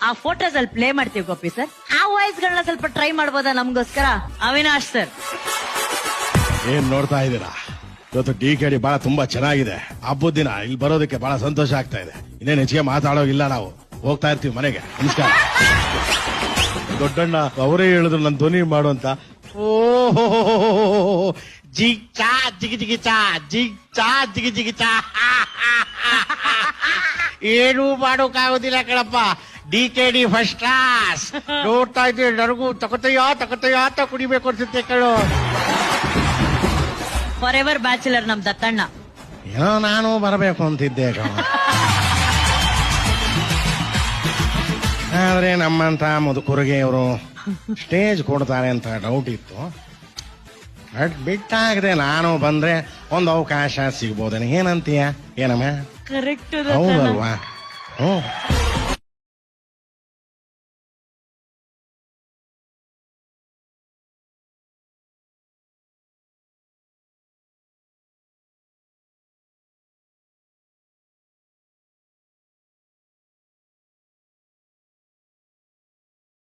ಆ ಫೋಟೋಸ್ ಅಲ್ಲಿ ಪ್ಲೇ ಮಾಡ್ತೀವಿ ಗೋಪಿ ಸರ್. ಆ ವಾಯ್ಸ್ ಗಳನ್ನ ಸ್ವಲ್ಪ ಟ್ರೈ ಮಾಡ್ಬೋದಾ ನಮ್ಗೋಸ್ಕರ? ಅವಿನಾಶ್ ಸರ್. ಏನ್ ನೋಡ್ತಾ ಇದ್ದೀರಾ? ಇವತ್ತು DKD ಬಹಳ ತುಂಬಾ ಚೆನ್ನಾಗಿದೆ. ಹಬ್ಬದ ದಿನ ಇಲ್ಲಿ ಬರೋದಕ್ಕೆ ಬಹಳ ಸಂತೋಷ ಆಗ್ತಾ ಇದೆ. ಇನ್ನೇನು ಹೆಚ್ಚಿಗೆ ಮಾತಾಡೋಗಿಲ್ಲ, ನಾವು ಹೋಗ್ತಾ ಇರ್ತೀವಿ ಮನೆಗೆ. ನಮಸ್ಕಾರ. ದೊಡ್ಡಣ್ಣ ಅವರೇ ಹೇಳಿದ್ರು ನನ್ನ ಧ್ವನಿ ಮಾಡು ಅಂತ. ಓಹೋ ಜಿಗ್ ಚಾ ಜಿಗಿ ಜಿಗಿ ಚಾ ಜಿಗ್ ಚಾ ಜಿಗಿ ಜಿಗಿ ಚಾ. ಏನು ಮಾಡೋಕ್ಕಾಗೋದಿಲ್ಲ ಕಣಪ್ಪ. DKD first class. ನೋಡ್ತಾ ಇದ್ದೀವಿ, ನನಗೂ ತಗೋತಯ್ಯ ಅಂತ ಕುಡಿಬೇಕು ಅನ್ಸುತ್ತೆ ಕಣೋ. ಫಾರ್ ಎವರ್ ಬ್ಯಾಚುಲರ್ ನಮ್ ದತ್ತಣ್ಣ. ಏನೋ ನಾನು ಬರಬೇಕು ಅಂತಿದ್ದೆ ಕಣ. ಆದ್ರೆ ನಮ್ಮಂತ ಮುದುಕರಿಗೆ ಅವರು ಸ್ಟೇಜ್ ಕೊಡ್ತಾರೆ ಅಂತ ಡೌಟ್ ಇತ್ತು. ಬಟ್ ಬಿಟ್ಟಾಗದೆ ನಾನು ಬಂದ್ರೆ ಒಂದು ಅವಕಾಶ ಸಿಗ್ಬೋದೇನೆ. ಏನಂತೀಯ? ಏನಮ್ಮ? ಕರೆಕ್ಟ್. ಹೌದಲ್ವಾ? ಹ್ಞೂ.